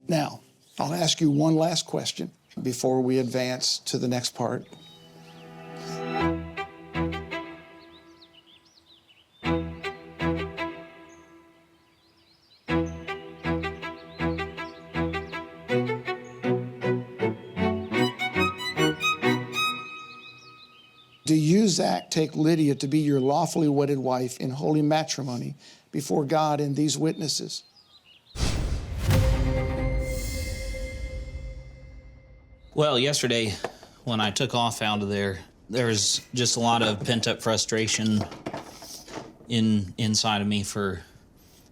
Now, I'll ask you one last question before we advance to the next part. Do you, Zac, take Lydia to be your lawfully wedded wife in holy matrimony before God and these witnesses? Well, yesterday, when I took off out of there was just a lot of pent-up frustration inside of me for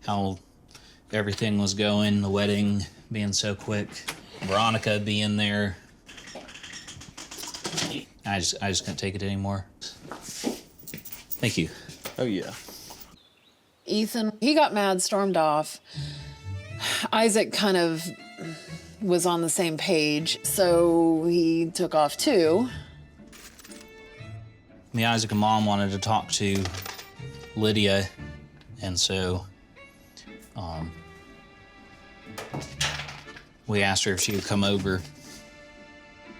how everything was going, the wedding being so quick, Veronica being there. I just couldn't take it anymore. Thank you. Oh, yeah. Ethan, he got mad, stormed off. Isaac kind of was on the same page, so he took off too. Me, Isaac, and Mom wanted to talk to Lydia, and so we asked her if she would come over.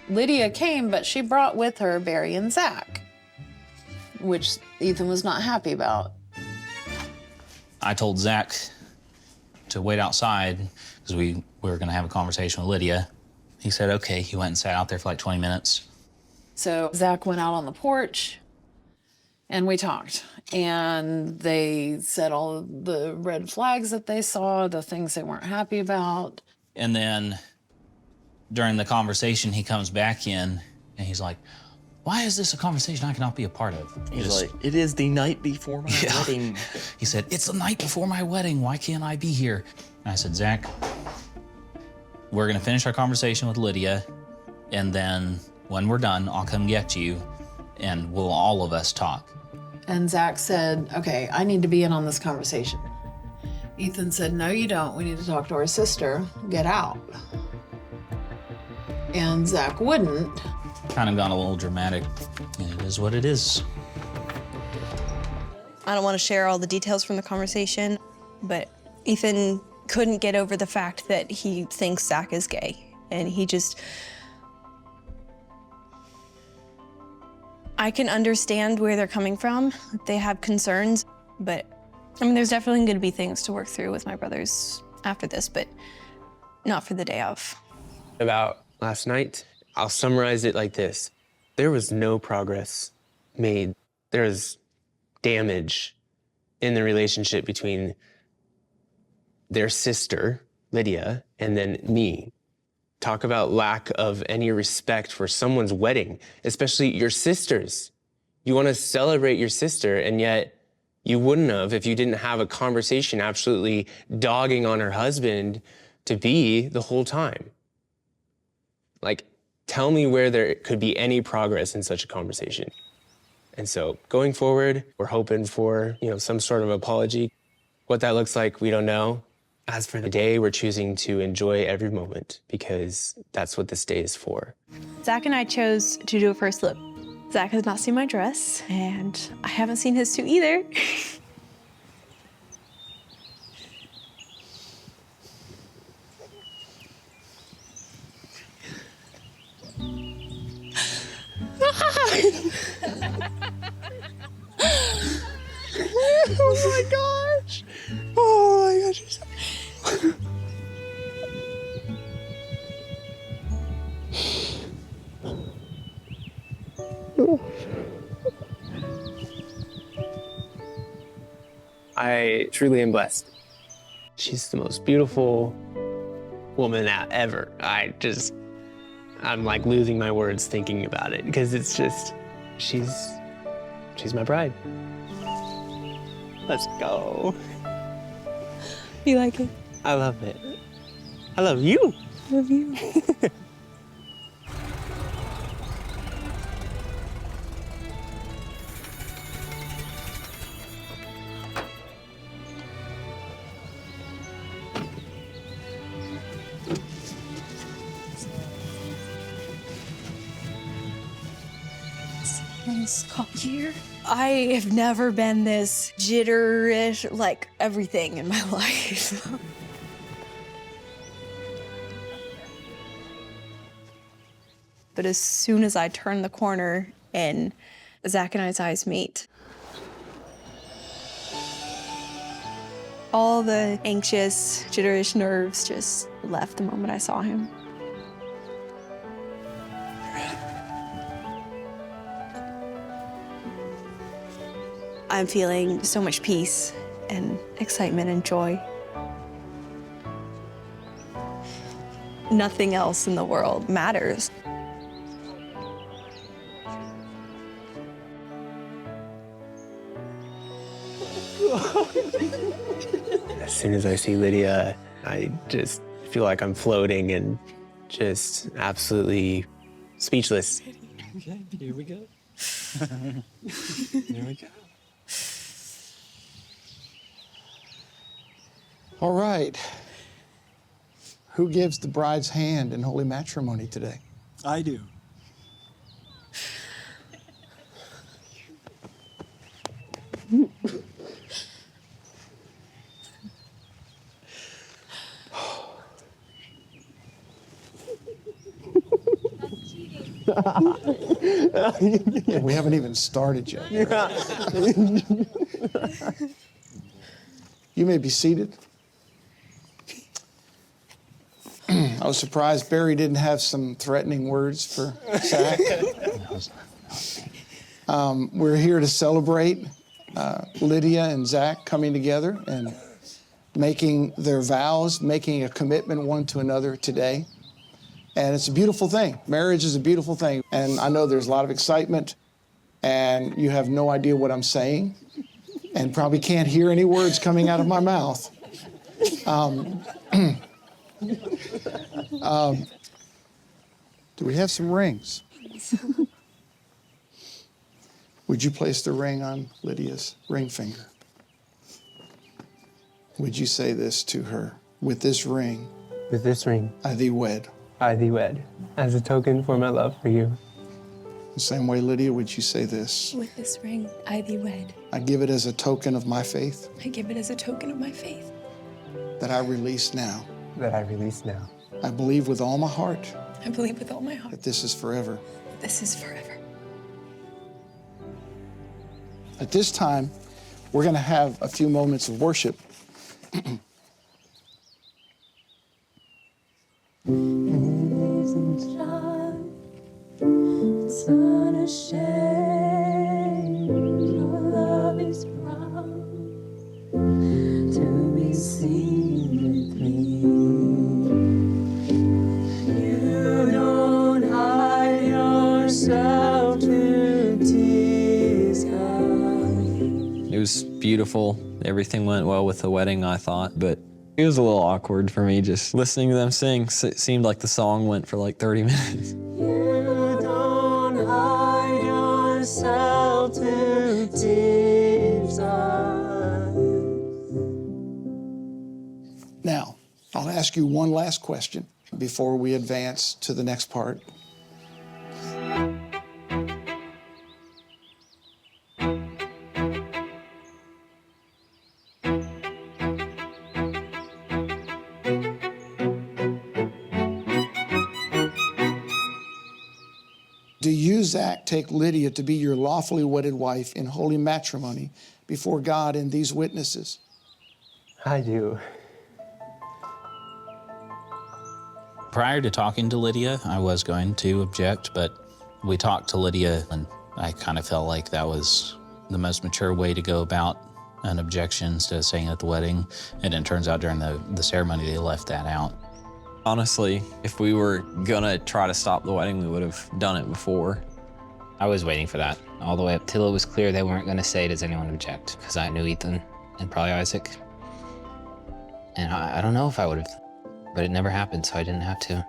Lydia came, but she brought with her Barry and Zac, which Ethan was not happy about. I told Zac to wait outside because we were going to have a conversation with Lydia. He said, okay. He went and sat out there for like 20 minutes. So Zac went out on the porch, and we talked. And they said all of the red flags that they saw, the things they weren't happy about. And then during the conversation, he comes back in, and he's like, why is this a conversation I cannot be a part of? He's like, it is the night before my wedding. He said, it's the night before my wedding. Why can't I be here? And I said, Zac, we're going to finish our conversation with Lydia, and then when we're done, I'll come get you, and we'll all of us talk. And Zac said, okay, I need to be in on this conversation. Ethan said, no, you don't. We need to talk to our sister. Get out. And Zac wouldn't. Kind of got a little dramatic, and it is what it is. I don't want to share all the details from the conversation, but Ethan couldn't get over the fact that he thinks Zac is gay. And he just... I can understand where they're coming from. They have concerns, but I mean, there's definitely going to be things to work through with my brothers after this, but not for the day of. About last night, I'll summarize it like this. There was no progress made. There was damage in the relationship between their sister, Lydia, and then me. Talk about lack of any respect for someone's wedding, especially your sister's. You want to celebrate your sister, and yet you wouldn't have if you didn't have a conversation absolutely dogging on her husband to be the whole time. Like, tell me where there could be any progress in such a conversation. And so going forward, we're hoping for, some sort of apology. What that looks like, we don't know. As for the day, we're choosing to enjoy every moment because that's what this day is for. Zac and I chose to do a first look. Zac has not seen my dress, and I haven't seen his too either. Oh my gosh. Oh my gosh. I truly am blessed. She's the most beautiful woman ever. I'm like losing my words thinking about it because it's just, she's my bride. Let's go. You like it? I love it. I love you. I love you. Here. I have never been this jitterish, like everything in my life. But as soon as I turn the corner and Zac and I's eyes meet, all the anxious, jitterish nerves just left the moment I saw him. I'm feeling so much peace and excitement and joy. Nothing else in the world matters. As soon as I see Lydia, I just feel like I'm floating and just absolutely speechless. Okay, here we go. Here we go. All right. Who gives the bride's hand in holy matrimony today? I do. We haven't even started yet. You may be seated. I was surprised Barry didn't have some threatening words for Zac. We're here to celebrate Lydia and Zac coming together and making their vows, making a commitment one to another today. And it's a beautiful thing. Marriage is a beautiful thing. And I know there's a lot of excitement, and you have no idea what I'm saying, and probably can't hear any words coming out of my mouth. Do we have some rings? Would you place the ring on Lydia's ring finger? Would you say this to her? With this ring, With this ring, I thee wed. I thee wed, as a token for my love for you. The same way, Lydia, would you say this? With this ring, I thee wed. I give it as a token of my faith I give it as a token of my faith. that I release now. That I release now. I believe with all my heart I believe with all my heart that this is forever. this is forever. At this time, we're going to have a few moments of worship. It was beautiful. Everything went well with the wedding, I thought, but it was a little awkward for me just listening to them sing. It seemed like the song went for like 30 minutes. You don't hide yourself to tease us. Now, I'll ask you one last question before we advance to the next part. Do you, Zac, take Lydia to be your lawfully wedded wife in holy matrimony before God and these witnesses? I do. Prior to talking to Lydia, I was going to object, but we talked to Lydia, and I kind of felt like that was the most mature way to go about an objection instead of saying at the wedding. And it turns out during the ceremony, they left that out. Honestly, if we were gonna try to stop the wedding, we would have done it before. I was waiting for that all the way up till it was clear they weren't going to say, does anyone object? Because I knew Ethan and probably Isaac. And I don't know if I would have, but it never happened, so I didn't have to.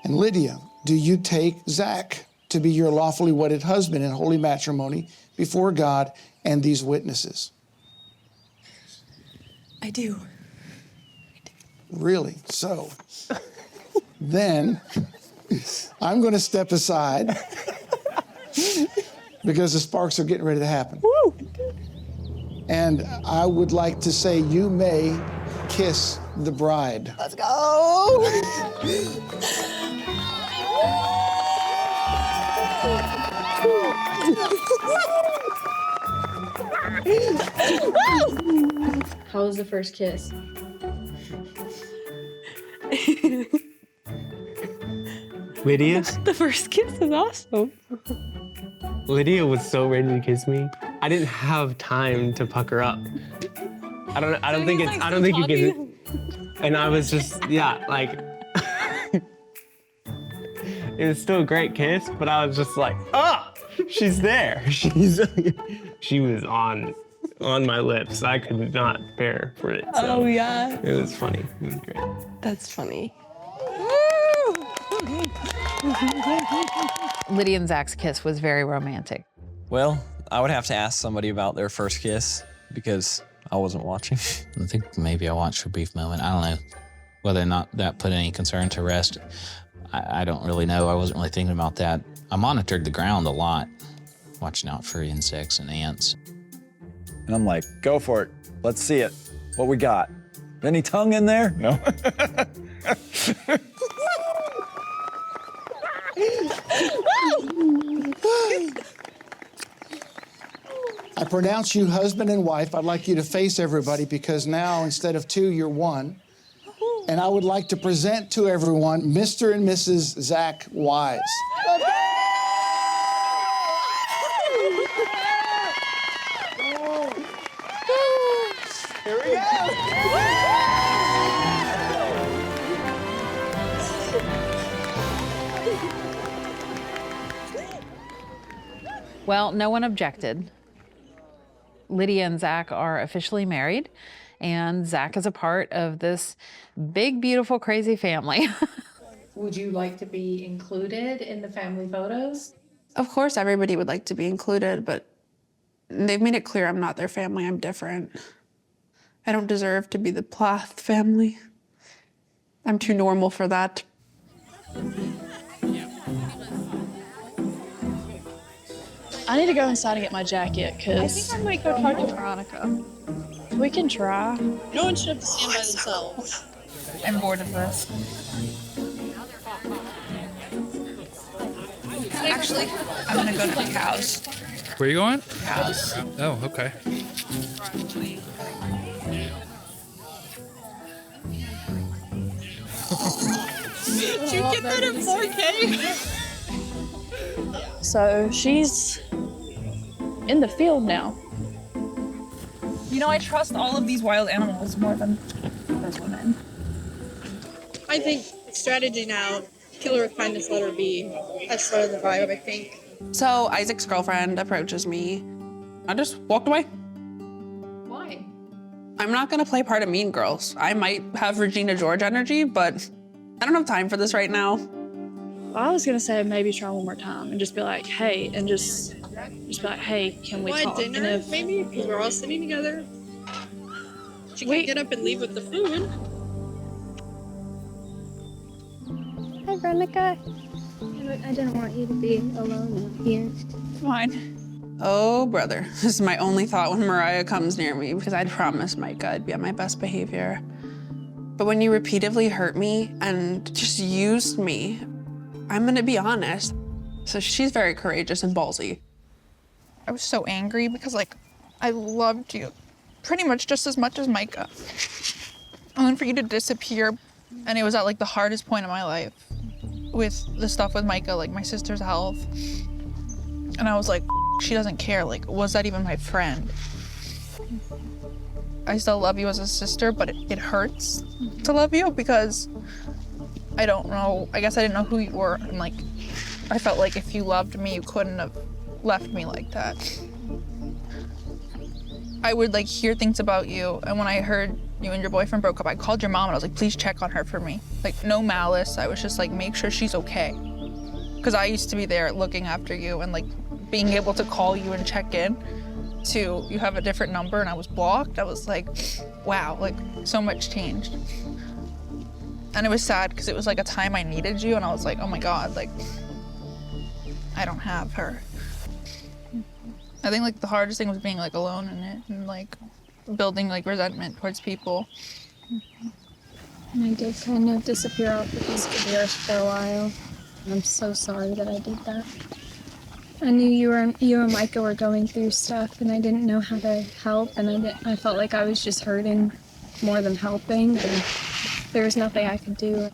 And Lydia, do you take Zac to be your lawfully wedded husband in holy matrimony before God and these witnesses? I do. Really? So, then I'm going to step aside because the sparks are getting ready to happen. Woo! And I would like to say you may kiss the bride. Let's go! How was the first kiss? Lydia? The first kiss is awesome. Lydia was so ready to kiss me. I didn't have time to pucker up. I don't think you can. And I was just, yeah, like, it was still a great kiss, but I was just like, oh, she's there. She was on my lips. I could not bear for it. So Oh, yeah. it was funny. It was great. That's funny. Lydia and Zac's kiss was very romantic. Well, I would have to ask somebody about their first kiss because I wasn't watching. I think maybe I watched for a brief moment. I don't know whether or not that put any concern to rest. I don't really know. I wasn't really thinking about that. I monitored the ground a lot, watching out for insects and ants. And I'm like, go for it. Let's see it. What we got? Any tongue in there? No. I pronounce you husband and wife. I'd like you to face everybody because now instead of two, you're one. And I would like to present to everyone Mr. and Mrs. Zac Wise. Here we go. Well, no one objected. Lydia and Zac are officially married, and Zac is a part of this big, beautiful, crazy family. Would you like to be included in the family photos? Of course, everybody would like to be included, but they've made it clear I'm not their family, I'm different. I don't deserve to be the Plath family. I'm too normal for that. I need to go inside and get my jacket, because I think I might go talk to Veronica. we can try. No one should have to stand by themselves. I'm bored of this. Actually, I'm gonna go to the cows. Where are you going? Cows. Oh, okay. Did you get that in 4K? So she's in the field now. You know, I trust all of these wild animals more than those women. I think strategy now, kill her with kindness, let her be. That's sort of the vibe, I think. So Isaac's girlfriend approaches me. I just walked away. Why? I'm not gonna play part of Mean Girls. I might have Regina George energy, but I don't have time for this right now. I was gonna say maybe try one more time and just be like, hey, and just be like, hey, can we Why talk? dinner, And if maybe? Because we're all sitting together. She can get up and leave with the food. Hi, Veronica. I didn't want you to be alone out here. Fine. Oh, brother. This is my only thought when Mariah comes near me because I'd promised Micah I'd be on my best behavior. But when you repeatedly hurt me and just used me, I'm gonna be honest. So she's very courageous and ballsy. I was so angry because, like, I loved you pretty much just as much as Micah. And then for you to disappear, and it was at, like, the hardest point of my life with the stuff with Micah, like my sister's health. And I was like, she doesn't care. Like, was that even my friend? I still love you as a sister, but it hurts to love you because I don't know. I guess I didn't know who you were. And, like, I felt like if you loved me, you couldn't have left me like that. I would, like, hear things about you, and when I heard you and your boyfriend broke up, I called your mom and I was like, please check on her for me. Like, no malice. I was just like, make sure she's okay. Because I used to be there looking after you and, like, being able to call you and check in to you have a different number and I was blocked. I was like, wow, like, so much changed. And it was sad because it was like a time I needed you and I was like, oh my God, like, I don't have her. I think, like, the hardest thing was being, like, alone in it and, like, building, like, resentment towards people. And I did kind of disappear off the face of the earth for a while. I'm so sorry that I did that. I knew you and Micah were going through stuff, and I didn't know how to help, and I felt like I was just hurting more than helping, and there was nothing I could do.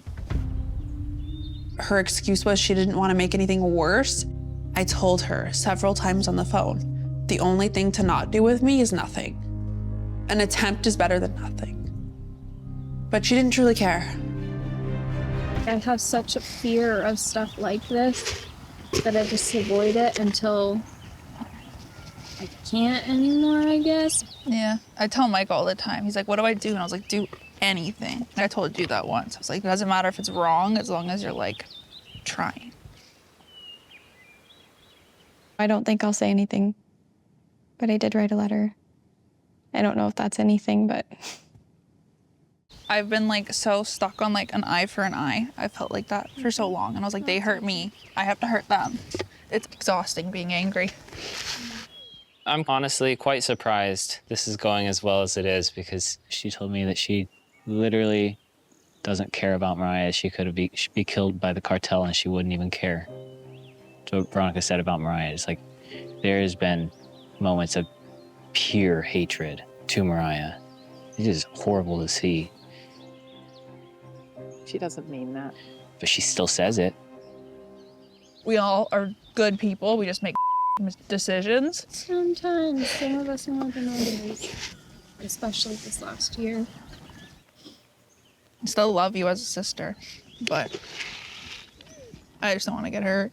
Her excuse was she didn't want to make anything worse. I told her several times on the phone, the only thing to not do with me is nothing. An attempt is better than nothing. But she didn't truly care. I have such a fear of stuff like this that I just avoid it until I can't anymore, I guess. Yeah, I tell Mike all the time. He's like, what do I do? And I was like, do anything. And I told you that once. I was like, it doesn't matter if it's wrong as long as you're like trying. I don't think I'll say anything, but I did write a letter. I don't know if that's anything, but... I've been like so stuck on like an eye for an eye. I felt like that for so long. And I was like, they hurt me. I have to hurt them. It's exhausting being angry. I'm honestly quite surprised this is going as well as it is, because she told me that she literally doesn't care about Mariah. She could be killed by the cartel and she wouldn't even care. That's what Veronica said about Mariah. It's like there has been moments of pure hatred to Mariah. It is horrible to see. She doesn't mean that. But she still says it. We all are good people. We just make decisions. Sometimes, some of us more than others, especially this last year. I still love you as a sister, but I just don't want to get hurt.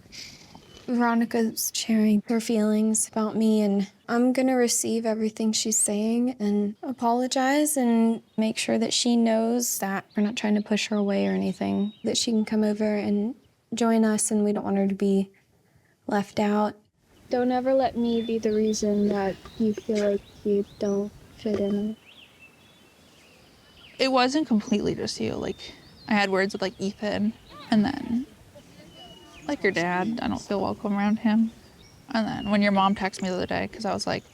Veronica's sharing her feelings about me, and I'm gonna receive everything she's saying and apologize and make sure that she knows that we're not trying to push her away or anything, that she can come over and join us, and we don't want her to be left out. Don't ever let me be the reason that you feel like you don't fit in. It wasn't completely just you. Like, I had words with like Ethan, and then like your dad, I don't feel welcome around him. And then when your mom texted me the other day, because I was like,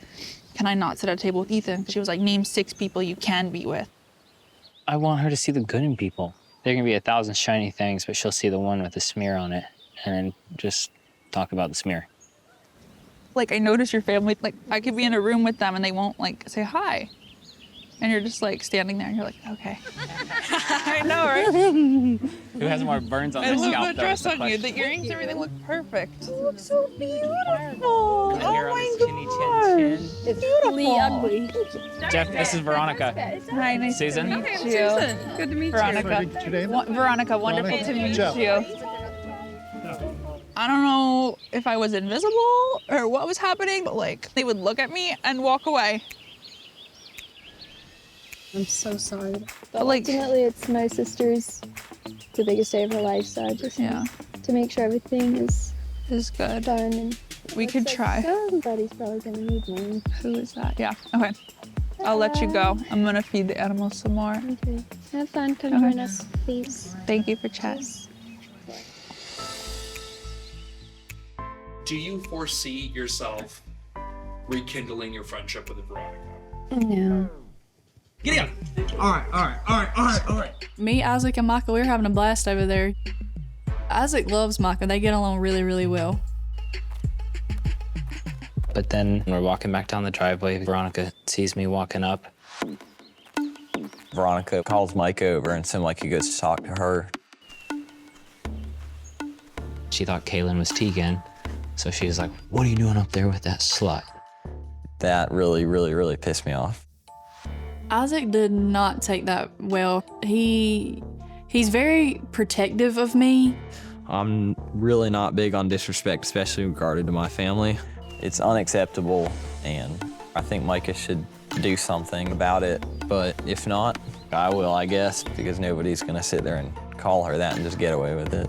can I not sit at a table with Ethan? She was like, name 6 people you can be with. I want her to see the good in people. There can be 1,000 shiny things, but she'll see the one with a smear on it and then just talk about the smear. Like, I notice your family, like, I could be in a room with them and they won't, like, say hi. And you're just, like, standing there and you're like, okay. I know, right? Who has more burns on I their love scalp? the dress on you. The earrings, everything look perfect. You look so beautiful. Oh my God. It's beautiful. ugly. Jeff, this is Veronica. Hi, nice Susan? to meet you. Susan, good to meet Veronica. Veronica, wonderful to meet you. I don't know if I was invisible or what was happening, but like they would look at me and walk away. I'm so sorry. But like, ultimately, it's my sister's the biggest day of her life, so I just need to make sure everything is good. Done. And we could try. Somebody's probably gonna need one. Who is that? Yeah. Okay. I'll let you go. I'm gonna feed the animals some more. Okay. Have fun. Come Okay. join us, please. Thank you for chat. Do you foresee yourself rekindling your friendship with Veronica? No. Get out! All right. Me, Isaac, and Micah, we were having a blast over there. Isaac loves Micah. They get along really, really well. But then we're walking back down the driveway. Veronica sees me walking up. Veronica calls Mike over and seemed like he goes to talk to her. She thought Kaylin was Tegan, so she was like, what are you doing up there with that slut? That really, really, really pissed me off. Isaac did not take that well. He's very protective of me. I'm really not big on disrespect, especially regarding to my family. It's unacceptable, and I think Micah should do something about it. But if not, I will, I guess, because nobody's gonna sit there and call her that and just get away with it.